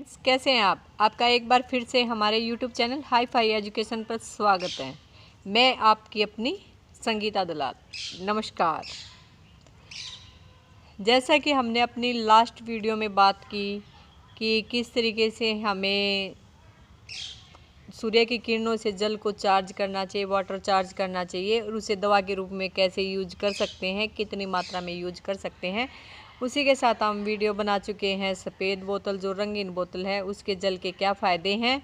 Friends, कैसे हैं आप? आपका एक बार फिर से हमारे YouTube channel hi fi education पर स्वागत है। मैं आपकी अपनी संगीता दलाल। नमस्कार। जैसा कि हमने अपनी लास्ट वीडियो में बात की कि किस तरीके से हमें सूर्य की किरणों से जल को चार्ज करना चाहिए, वाटर चार्ज करना चाहिए और उसे दवा के रूप में कैसे यूज कर सकते हैं, कितनी मात्रा में यूज कर सकते हैं, उसी के साथ हम वीडियो बना चुके हैं। सफ़ेद बोतल जो रंगीन बोतल है उसके जल के क्या फ़ायदे हैं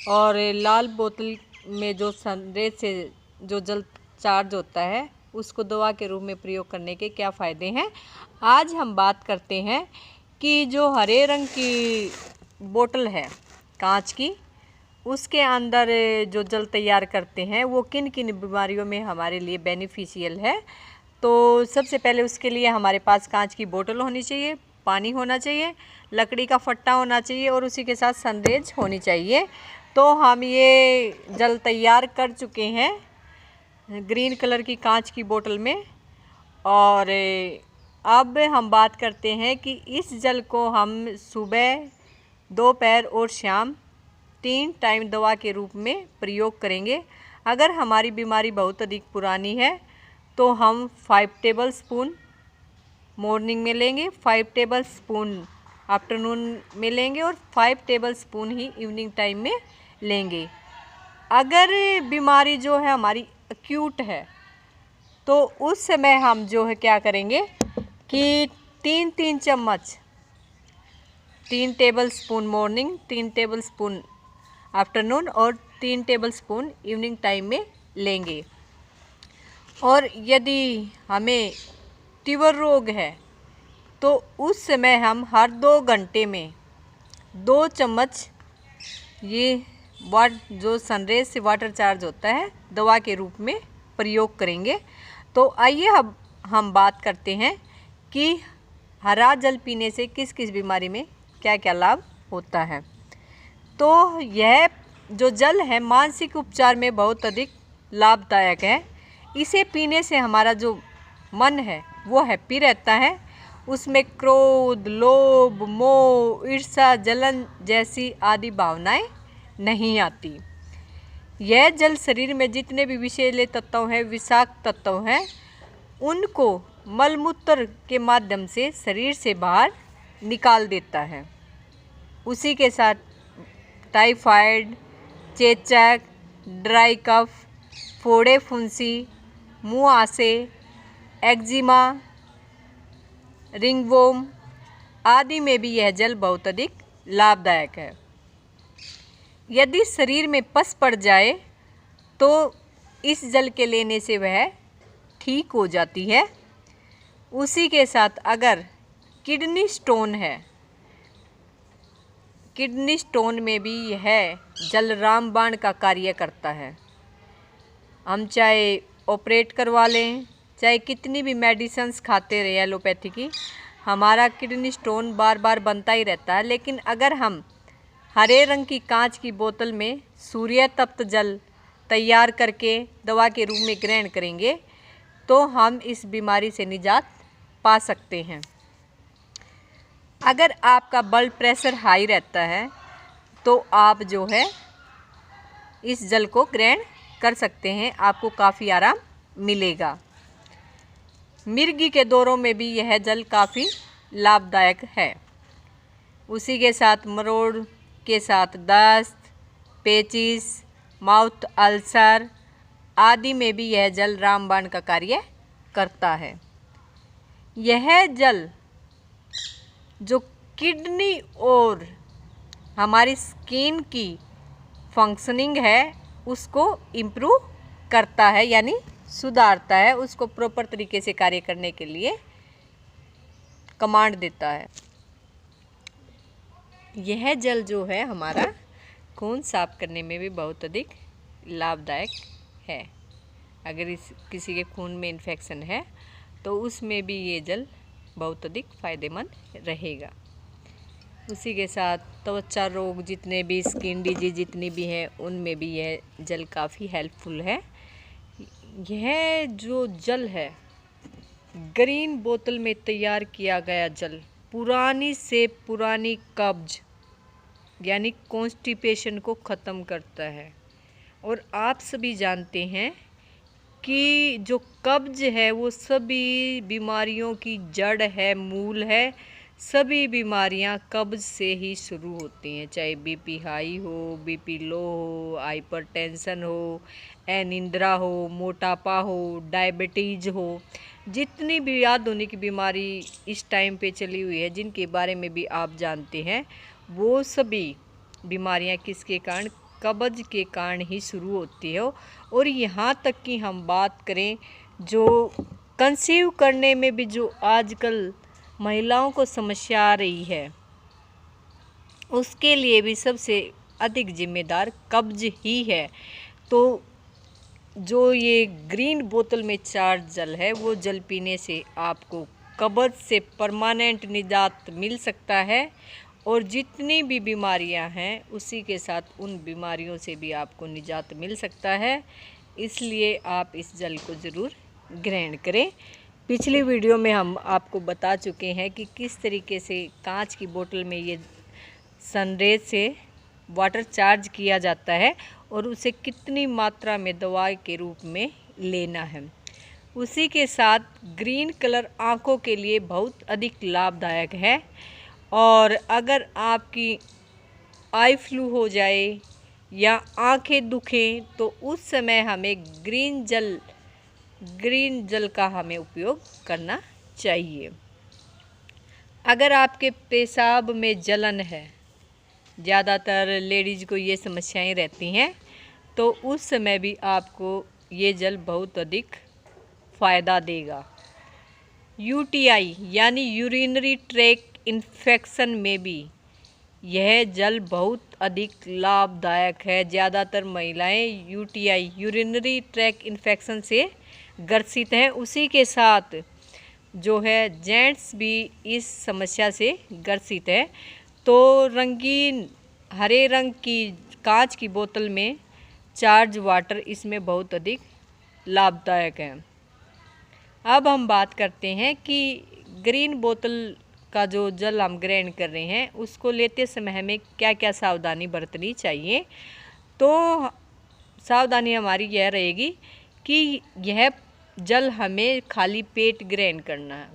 और लाल बोतल में जो सनरेज से जो जल चार्ज होता है उसको दवा के रूप में प्रयोग करने के क्या फ़ायदे हैं। आज हम बात करते हैं कि जो हरे रंग की बोतल है कांच की, उसके अंदर जो जल तैयार करते हैं वो किन किन बीमारियों में हमारे लिए बेनिफिशियल है। तो सबसे पहले उसके लिए हमारे पास कांच की बोतल होनी चाहिए, पानी होना चाहिए, लकड़ी का फट्टा होना चाहिए और उसी के साथ सनरेज होनी चाहिए। तो हम ये जल तैयार कर चुके हैं ग्रीन कलर की कांच की बोतल में। और अब हम बात करते हैं कि इस जल को हम सुबह, दोपहर और शाम 3 टाइम दवा के रूप में प्रयोग करेंगे। अगर हमारी बीमारी बहुत अधिक पुरानी है तो हम 5 टेबल स्पून मॉर्निंग में लेंगे, 5 टेबल स्पून आफ्टरनून में लेंगे और 5 टेबल स्पून ही इवनिंग टाइम में लेंगे। अगर बीमारी जो है हमारी एक्यूट है तो उस समय हम जो है क्या करेंगे कि 3-3 चम्मच, 3 table spoon morning, 3 table spoon afternoon और 3 टेबल स्पून इवनिंग टाइम में लेंगे। और यदि हमें तीव्र रोग है तो उस समय हम हर 2 घंटे में 2 चम्मच ये जो सनरेज से वाटर चार्ज होता है दवा के रूप में प्रयोग करेंगे। तो आइए अब हम बात करते हैं कि हरा जल पीने से किस किस बीमारी में क्या क्या लाभ होता है। तो यह जो जल है मानसिक उपचार में बहुत अधिक लाभदायक है। इसे पीने से हमारा जो मन है वो हैप्पी रहता है, उसमें क्रोध, लोभ, मोह, ईर्ष्या, जलन जैसी आदि भावनाएं नहीं आती। यह जल शरीर में जितने भी विषैले तत्व हैं, विषाक्त तत्व हैं, उनको मलमूत्र के माध्यम से शरीर से बाहर निकाल देता है। उसी के साथ टाइफाइड, चेचक, ड्राई कफ, फोड़े फुंसी, मुहासे, एक्जिमा, रिंगवोम आदि में भी यह जल बहुत अधिक लाभदायक है। यदि शरीर में पस पड़ जाए तो इस जल के लेने से वह ठीक हो जाती है। उसी के साथ अगर किडनी स्टोन है, किडनी स्टोन में भी यह जल रामबाण का कार्य करता है। हम चाहे ऑपरेट करवा लें, चाहे कितनी भी मेडिसिन्स खाते रहे एलोपैथी की, हमारा किडनी स्टोन बार बार बनता ही रहता है। लेकिन अगर हम हरे रंग की कांच की बोतल में सूर्य तप्त जल तैयार करके दवा के रूप में ग्रहण करेंगे तो हम इस बीमारी से निजात पा सकते हैं। अगर आपका ब्लड प्रेशर हाई रहता है तो आप जो है इस जल को ग्रहण कर सकते हैं, आपको काफ़ी आराम मिलेगा। मिर्गी के दौरों में भी यह जल काफ़ी लाभदायक है। उसी के साथ मरोड़ के साथ दस्त, पेचिस, माउथ अल्सर आदि में भी यह जल रामबाण का कार्य करता है। यह जल जो किडनी और हमारी स्किन की फंक्शनिंग है उसको इम्प्रूव करता है, यानी सुधारता है, उसको प्रॉपर तरीके से कार्य करने के लिए कमांड देता है। यह जल जो है हमारा खून साफ करने में भी बहुत अधिक लाभदायक है। अगर किसी के खून में इन्फेक्शन है तो उसमें भी ये जल बहुत अधिक फ़ायदेमंद रहेगा। उसी के साथ त्वचा रोग जितने भी, स्किन डिजीज जितनी भी हैं, उनमें भी यह जल काफ़ी हेल्पफुल है। यह जो जल है ग्रीन बोतल में तैयार किया गया जल पुरानी से पुरानी कब्ज, यानी कॉन्स्टिपेशन को ख़त्म करता है। और आप सभी जानते हैं कि जो कब्ज है वो सभी बीमारियों की जड़ है, मूल है। सभी बीमारियां कब्ज से ही शुरू होती हैं, चाहे बीपी हाई हो, बीपी लो हो, हाइपरटेंशन हो, अनिद्रा हो, मोटापा हो, डायबिटीज हो। जितनी भी आधुनिक बीमारी इस टाइम पे चली हुई है, जिनके बारे में भी आप जानते हैं, वो सभी बीमारियां किसके कारण, कब्ज के कारण ही शुरू होती है। और यहाँ तक कि हम बात करें जो कंसीव करने में भी जो आजकल महिलाओं को समस्या आ रही है, उसके लिए भी सबसे अधिक जिम्मेदार कब्ज ही है। तो जो ये ग्रीन बोतल में चार्ज जल है, वो जल पीने से आपको कब्ज से परमानेंट निजात मिल सकता है। और जितनी भी बीमारियां हैं उसी के साथ उन बीमारियों से भी आपको निजात मिल सकता है। इसलिए आप इस जल को ज़रूर ग्रहण करें। पिछली वीडियो में हम आपको बता चुके हैं कि किस तरीके से कांच की बोतल में ये सनरेज से वाटर चार्ज किया जाता है और उसे कितनी मात्रा में दवा के रूप में लेना है। उसी के साथ ग्रीन कलर आँखों के लिए बहुत अधिक लाभदायक है। और अगर आपकी आई फ्लू हो जाए या आंखें दुखें तो उस समय हमें ग्रीन जल का हमें उपयोग करना चाहिए। अगर आपके पेशाब में जलन है, ज़्यादातर लेडीज़ को ये समस्याएं रहती हैं, तो उस समय भी आपको ये जल बहुत अधिक फ़ायदा देगा। यूटीआई यानी यूरिनरी ट्रैक इन्फेक्शन में भी यह जल बहुत अधिक लाभदायक है। ज़्यादातर महिलाएं यूटीआई यूरिनरी ट्रैक इन्फेक्शन से ग्रसित हैं। उसी के साथ जो है जेंट्स भी इस समस्या से ग्रसित है। तो रंगीन हरे रंग की कांच की बोतल में चार्ज वाटर इसमें बहुत अधिक लाभदायक है। अब हम बात करते हैं कि ग्रीन बोतल का जो जल हम ग्रहण कर रहे हैं उसको लेते समय हमें क्या क्या सावधानी बरतनी चाहिए। तो सावधानी हमारी यह रहेगी कि यह जल हमें खाली पेट ग्रहण करना है।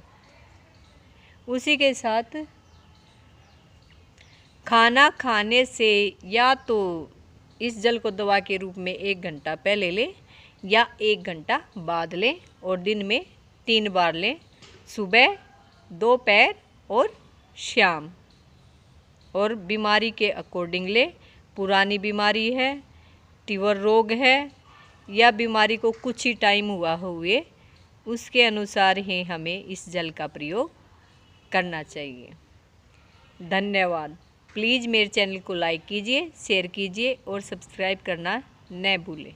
उसी के साथ खाना खाने से या तो इस जल को दवा के रूप में 1 घंटा पहले लें या 1 घंटा बाद लें और दिन में 3 बार लें, सुबह, दोपहर और शाम। और बीमारी के अकॉर्डिंग लें। पुरानी बीमारी है, तीव्र रोग है या बीमारी को कुछ ही टाइम हुए, उसके अनुसार ही हमें इस जल का प्रयोग करना चाहिए। धन्यवाद। प्लीज़ मेरे चैनल को लाइक कीजिए, शेयर कीजिए और सब्सक्राइब करना न भूलें।